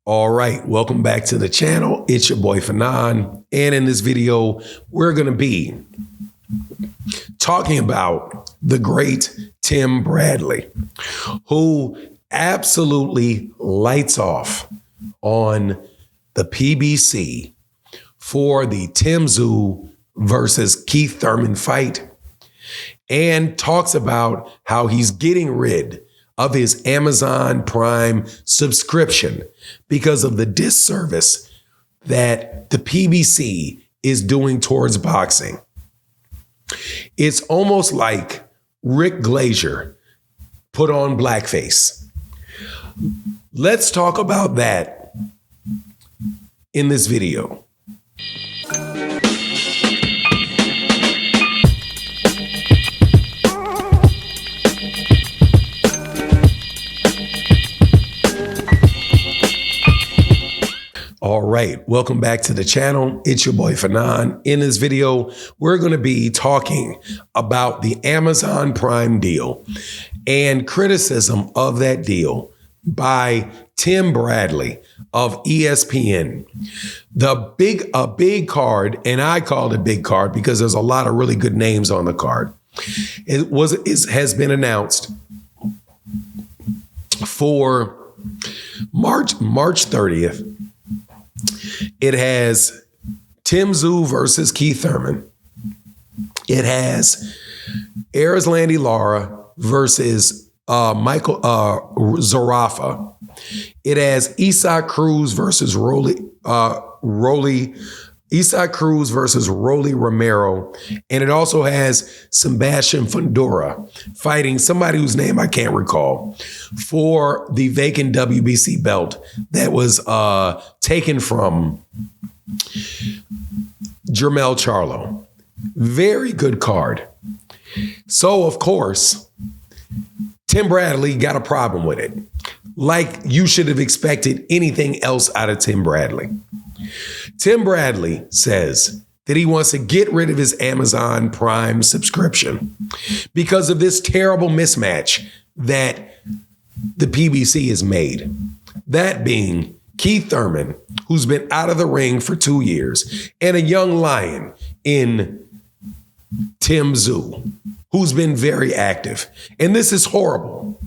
All right, welcome back to the channel. It's your boy Fanon, and in this video, we're going to be talking about the great Tim Bradley, who absolutely lights off on the PBC for the Tim Tszyu versus Keith Thurman fight, and talks about how he's getting rid of his Amazon Prime subscription because of the disservice that the PBC is doing towards boxing. It's almost like Rick Glazier put on blackface. Let's talk about that in this video. All right, welcome back to the channel. It's your boy Fanon. In this video, we're going to be talking about the Amazon Prime deal and criticism of that deal by Tim Bradley of ESPN. A big card, and I called it big card because there's a lot of really good names on the card. Has been announced for March 30th. It has Tim Tszyu versus Keith Thurman. It has Erislandy Lara versus Michael Zarafa. It has Isaac Cruz versus Rolly Romero. And it also has Sebastian Fundora fighting somebody whose name I can't recall for the vacant WBC belt that was taken from Jermell Charlo. Very good card. So, of course, Tim Bradley got a problem with it. Like you should have expected anything else out of Tim Bradley. Tim Bradley says that he wants to get rid of his Amazon Prime subscription because of this terrible mismatch that the PBC has made. That being Keith Thurman, who's been out of the ring for 2 years, and a young lion in Tim Tszyu, who's been very active. And this is horrible.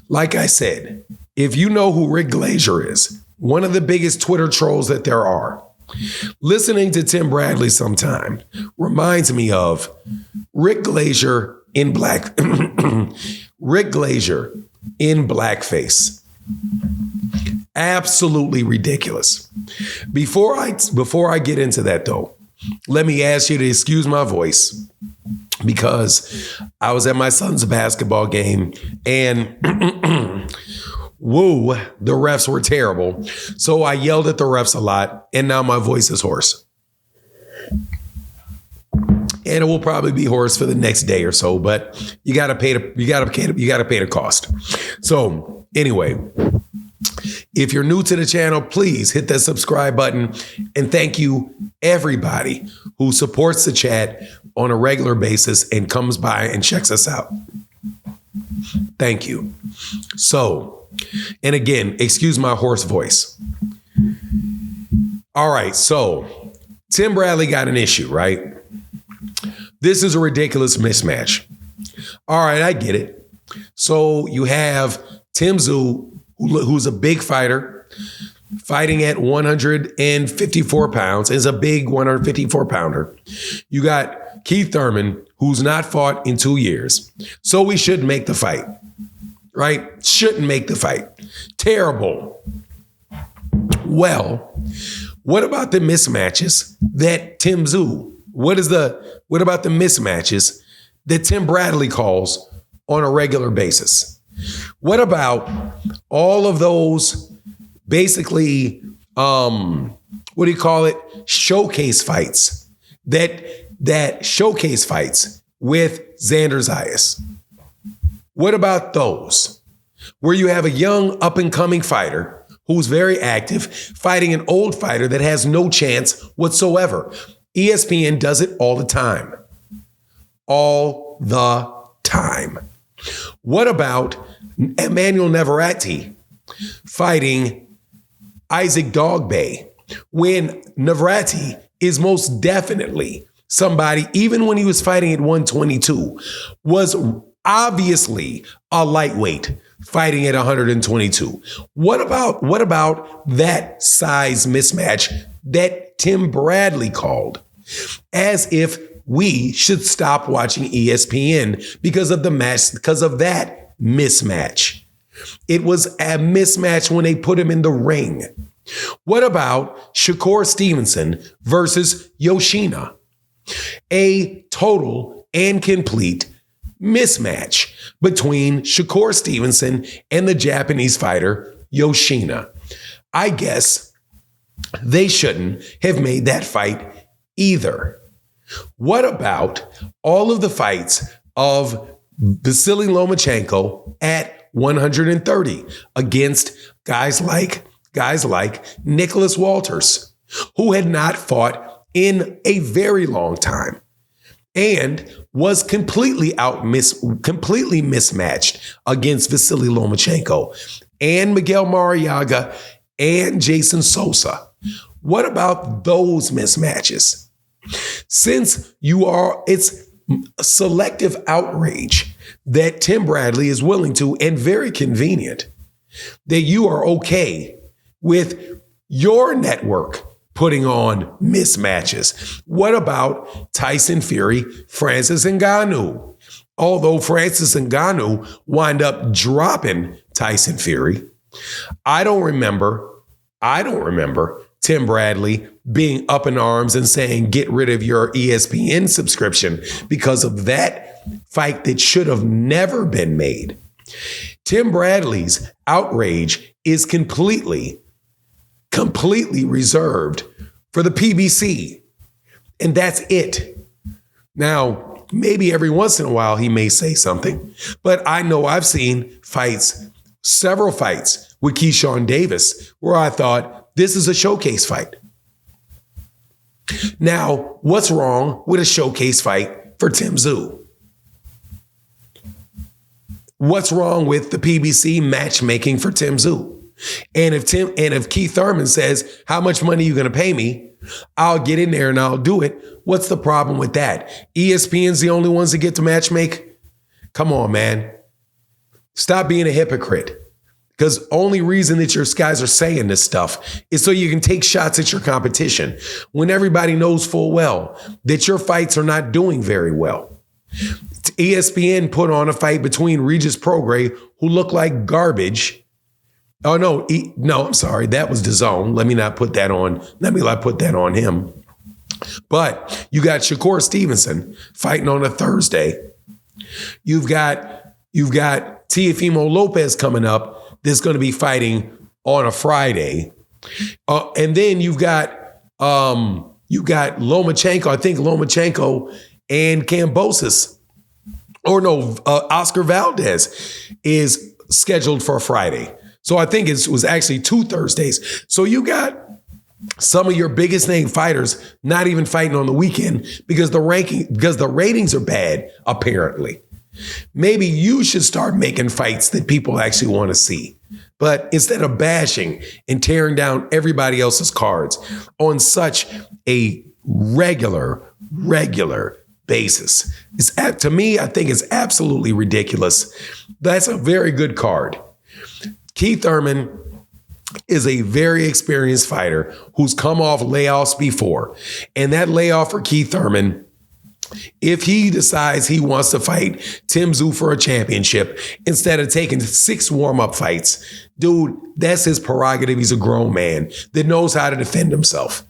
Like I said, if you know who Rick Glazier is, one of the biggest Twitter trolls that there are, listening to Tim Bradley sometime reminds me of Rick Glazier in blackface. Absolutely ridiculous. Before I get into that though, let me ask you to excuse my voice because I was at my son's basketball game and woo, the refs were terrible. So I yelled at the refs a lot, and now my voice is hoarse. And it will probably be hoarse for the next day or so, but you gotta pay the cost. So anyway, if you're new to the channel, please hit that subscribe button. And thank you everybody who supports the chat on a regular basis and comes by and checks us out. Thank you. So, and again, excuse my hoarse voice. All right, so Tim Bradley got an issue, right? This is a ridiculous mismatch. All right, I get it. So you have Tim Tszyu, who's a big fighter, fighting at 154 pounds, is a big 154 pounder. You got Keith Thurman, who's not fought in 2 years. So we should make the fight, right? Shouldn't make the fight. Terrible. Well, what about the mismatches that Tim Tszyu, what about the mismatches that Tim Bradley calls on a regular basis? What about all of those basically, showcase fights that showcase fights with Xander Zayas? What about those where you have a young up and coming fighter who's very active fighting an old fighter that has no chance whatsoever? ESPN does it all the time. All the time. What about Emmanuel Navarrete fighting Isaac Dogbay, when Navrati is most definitely somebody, even when he was fighting at 122, was obviously a lightweight fighting at 122. What about that size mismatch that Tim Bradely called? As if we should stop watching ESPN because of that mismatch. It was a mismatch when they put him in the ring. What about Shakur Stevenson versus Yoshina? A total and complete mismatch between Shakur Stevenson and the Japanese fighter Yoshina. I guess they shouldn't have made that fight either. What about all of the fights of Vasily Lomachenko at 130 against guys like Nicholas Walters, who had not fought in a very long time and was completely mismatched against Vasily Lomachenko and Miguel Mariaga and Jason Sosa? What about those mismatches? Since it's a selective outrage that Tim Bradely is willing to, and very convenient, that you are okay with your network putting on mismatches. What about Tyson Fury, Francis Ngannou? Although Francis Ngannou wind up dropping Tyson Fury, I don't remember Tim Bradley being up in arms and saying, get rid of your ESPN subscription because of that fight that should have never been made. Tim Bradley's outrage is completely reserved for the PBC. And that's it. Now, maybe every once in a while he may say something, but I know I've seen several fights with Keyshawn Davis where I thought this is a showcase fight. Now, what's wrong with a showcase fight for Tim Tszyu? What's wrong with the PBC matchmaking for Tim Tszyu? And if Keith Thurman says, how much money are you going to pay me? I'll get in there and I'll do it. What's the problem with that? ESPN's the only ones that get to matchmake? Come on, man. Stop being a hypocrite. Because only reason that your guys are saying this stuff is so you can take shots at your competition when everybody knows full well that your fights are not doing very well. ESPN put on a fight between Regis Prograis, who looked like garbage. Oh, no, I'm sorry. That was DAZN. Let me put that on him. But you got Shakur Stevenson fighting on a Thursday. You've got Teofimo Lopez coming up that's going to be fighting on a Friday. And then you've got Lomachenko. I think Lomachenko and Kambosos. Oscar Valdez is scheduled for a Friday. So I think it was actually 2 Thursdays. So you got some of your biggest name fighters not even fighting on the weekend because the ratings are bad, apparently. Maybe you should start making fights that people actually want to see. But instead of bashing and tearing down everybody else's cards on such a regular basis, to me, I think it's absolutely ridiculous. That's a very good card. Keith Thurman is a very experienced fighter who's come off layoffs before. And that layoff for Keith Thurman, if he decides he wants to fight Tim Tszyu for a championship instead of taking 6 warm-up fights, dude, that's his prerogative. He's a grown man that knows how to defend himself.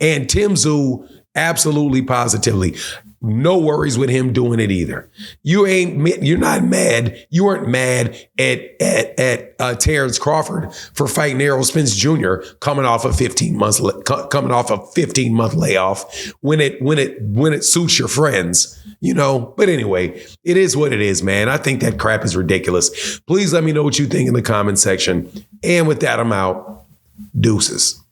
And Tim Tszyu, absolutely, positively, no worries with him doing it either. You're not mad. You weren't mad at Terrence Crawford for fighting Errol Spence Jr. coming off a 15-month layoff when it suits your friends, you know. But anyway, it is what it is, man. I think that crap is ridiculous. Please let me know what you think in the comment section. And with that, I'm out. Deuces.